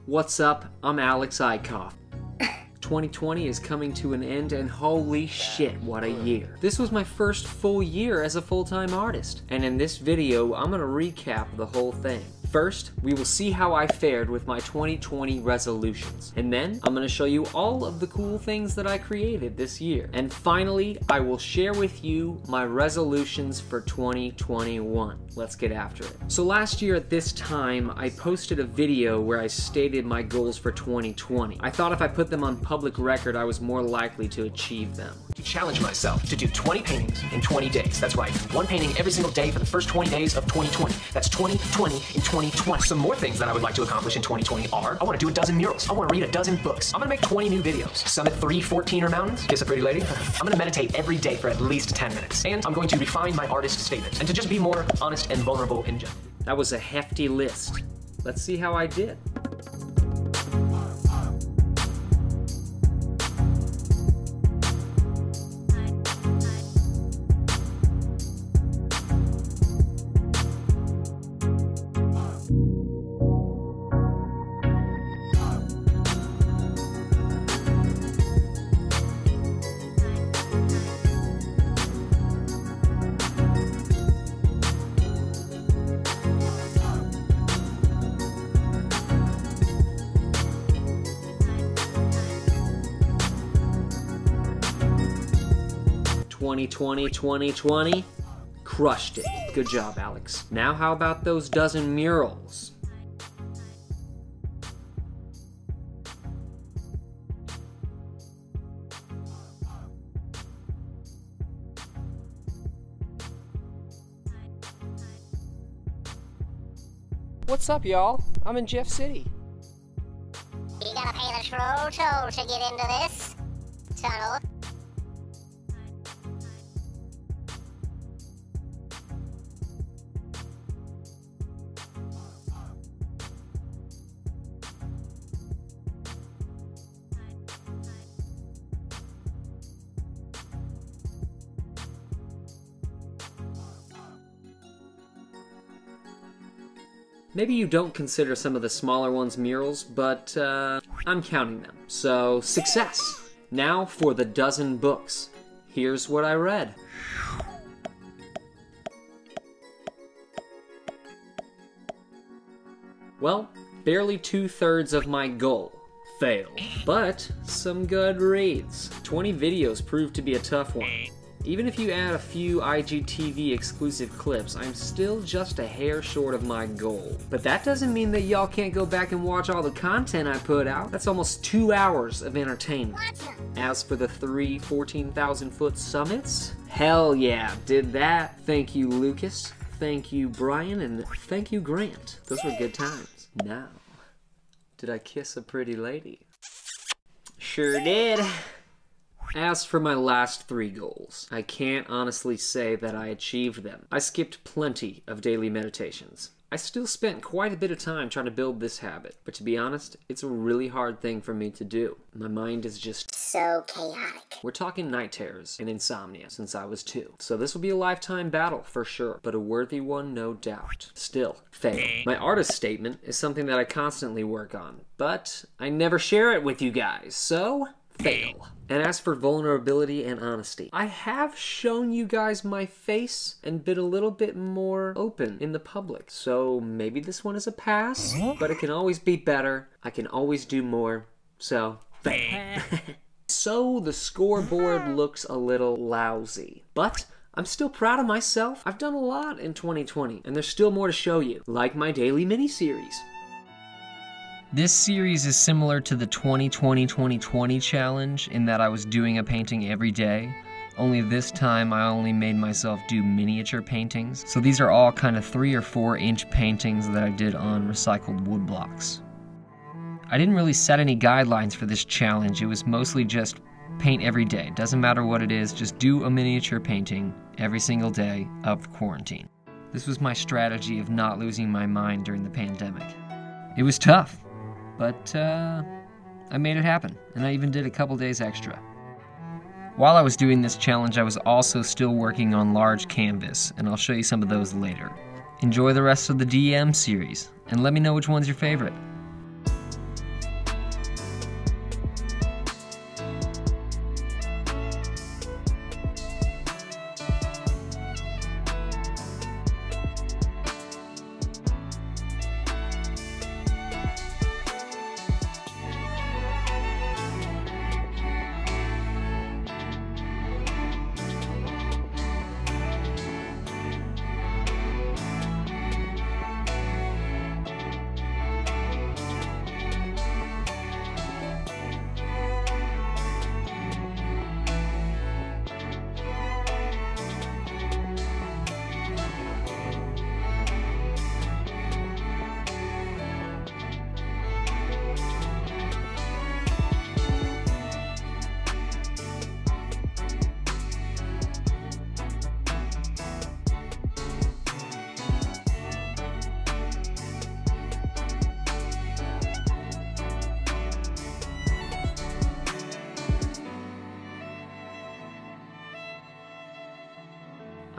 What's up? I'm Alex Eichhoff. 2020 is coming to an end, and holy shit, what a year. This was my first full year as a full-time artist, and in this video, I'm gonna recap the whole thing. First, we will see how I fared with my 2020 resolutions, and then I'm gonna show you all of the cool things that I created this year. And finally, I will share with you my resolutions for 2021. Let's get after it. So last year at this time, I posted a video where I stated my goals for 2020. I thought if I put them on public record, I was more likely to achieve them. To challenge myself to do 20 paintings in 20 days. That's right, one painting every single day for the first 20 days of 2020. That's 2020 in 2020. Some more things that I would like to accomplish in 2020 are, I want to do a dozen murals. I want to read a dozen books. I'm going to make 20 new videos. Summit 3 14er mountains. Kiss a pretty lady. I'm going to meditate every day for at least 10 minutes. And I'm going to refine my artist statement and to just be more honest and vulnerable in general. That was a hefty list. Let's see how I did. "2020, crushed it. Good job, Alex. Now how about those dozen murals?" What's up, y'all? I'm in Jeff City. You gotta pay the troll toll to get into this tunnel. Maybe you don't consider some of the smaller ones murals, but I'm counting them. So, success! Now for the dozen books. Here's what I read. Well, barely 2/3 of my goal. Fail. But some good reads. 20 videos proved to be a tough one. Even if you add a few IGTV exclusive clips, I'm still just a hair short of my goal. But that doesn't mean that y'all can't go back and watch all the content I put out. That's almost 2 hours of entertainment. As for the 3 14,000-foot summits, hell yeah, did that. Thank you, Lucas. Thank you, Brian, and thank you, Grant. Those were good times. Now, did I kiss a pretty lady? Sure did. As for my last 3 goals, I can't honestly say that I achieved them. I skipped plenty of daily meditations. I still spent quite a bit of time trying to build this habit, but to be honest, it's a really hard thing for me to do. My mind is just so chaotic. We're talking night terrors and insomnia since I was 2. So this will be a lifetime battle for sure, but a worthy one no doubt. Still, fail. My artist statement is something that I constantly work on, but I never share it with you guys, so fail. And as for vulnerability and honesty, I have shown you guys my face and been a little bit more open in the public. So maybe this one is a pass, but it can always be better. I can always do more. So, fail. So the scoreboard looks a little lousy, but I'm still proud of myself. I've done a lot in 2020, and there's still more to show you, like my daily mini-series. This series is similar to the 2020 challenge in that I was doing a painting every day, only this time I only made myself do miniature paintings. So these are all kind of 3 or 4 inch paintings that I did on recycled wood blocks. I didn't really set any guidelines for this challenge. It was mostly just paint every day. Doesn't matter what it is, just do a miniature painting every single day of quarantine. This was my strategy of not losing my mind during the pandemic. It was tough. But I made it happen, and I even did a couple days extra. While I was doing this challenge, I was also still working on large canvas, and I'll show you some of those later. Enjoy the rest of the DM series, and let me know which one's your favorite.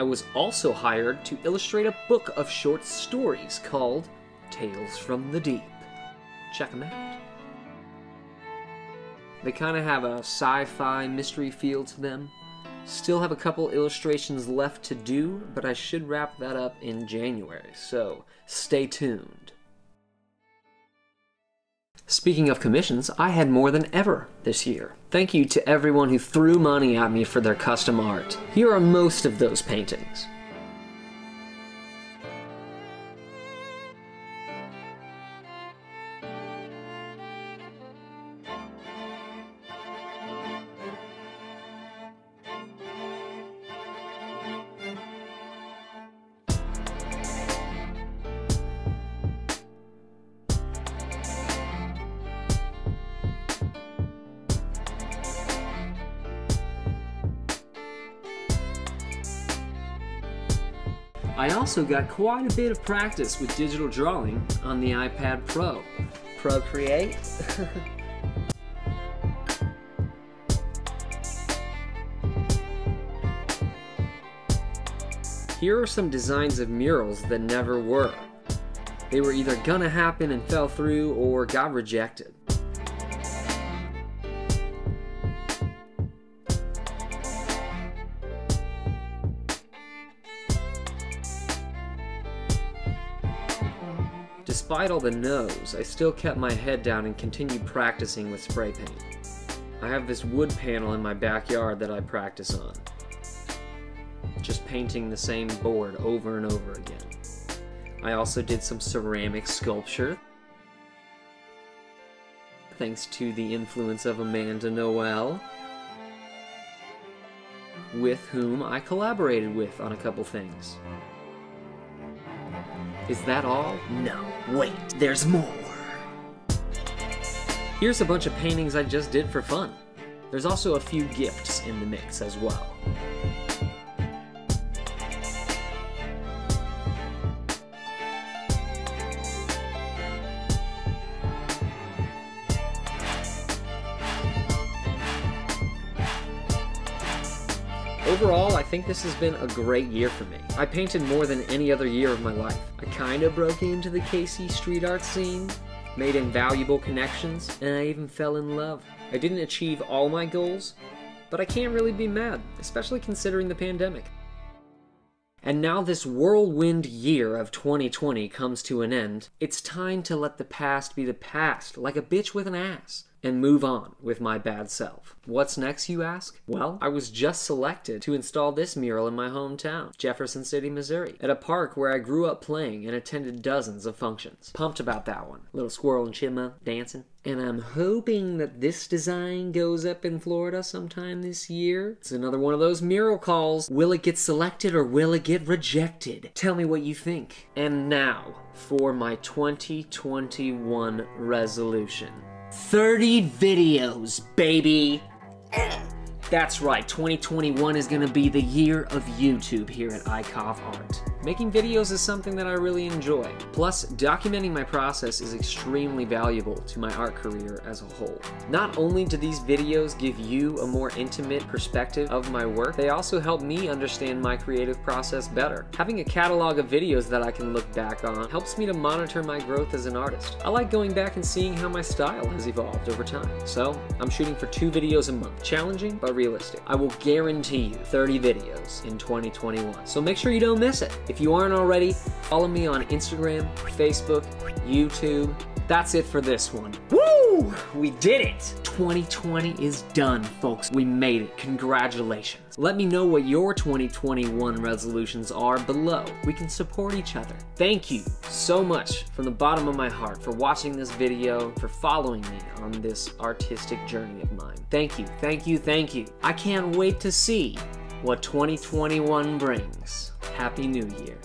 I was also hired to illustrate a book of short stories called Tales from the Deep. Check them out. They kind of have a sci-fi mystery feel to them. Still have a couple illustrations left to do, but I should wrap that up in January, so stay tuned. Speaking of commissions, I had more than ever this year. Thank you to everyone who threw money at me for their custom art. Here are most of those paintings. I also got quite a bit of practice with digital drawing on the iPad Pro. Procreate? Here are some designs of murals that never were. They were either gonna happen and fell through or got rejected. Despite all the no's, I still kept my head down and continued practicing with spray paint. I have this wood panel in my backyard that I practice on. Just painting the same board over and over again. I also did some ceramic sculpture, thanks to the influence of Amanda Noel, with whom I collaborated with on a couple things. Is that all? No, wait, there's more. Here's a bunch of paintings I just did for fun. There's also a few gifts in the mix as well. Overall, I think this has been a great year for me. I painted more than any other year of my life. I kinda broke into the KC street art scene, made invaluable connections, and I even fell in love. I didn't achieve all my goals, but I can't really be mad, especially considering the pandemic. And now this whirlwind year of 2020 comes to an end, it's time to let the past be the past, like a bitch with an ass, and move on with my bad self. What's next, you ask? Well, I was just selected to install this mural in my hometown, Jefferson City, Missouri, at a park where I grew up playing and attended dozens of functions. Pumped about that one. Little squirrel and chipmunk dancing. And I'm hoping that this design goes up in Florida sometime this year. It's another one of those mural calls. Will it get selected or will it get rejected? Tell me what you think. And now, for my 2021 resolution. 30 videos, baby! That's right, 2021 is gonna be the year of YouTube here at iCov Art. Making videos is something that I really enjoy. Plus, documenting my process is extremely valuable to my art career as a whole. Not only do these videos give you a more intimate perspective of my work, they also help me understand my creative process better. Having a catalog of videos that I can look back on helps me to monitor my growth as an artist. I like going back and seeing how my style has evolved over time. So, I'm shooting for 2 videos a month. Challenging, but realistic. I will guarantee you 30 videos in 2021. So make sure you don't miss it. If you aren't already, follow me on Instagram, Facebook, YouTube. That's it for this one. Woo! We did it! 2020 is done, folks. We made it. Congratulations. Let me know what your 2021 resolutions are below. We can support each other. Thank you so much from the bottom of my heart for watching this video, for following me on this artistic journey of mine. Thank you, thank you, thank you. I can't wait to see what 2021 brings. Happy New Year.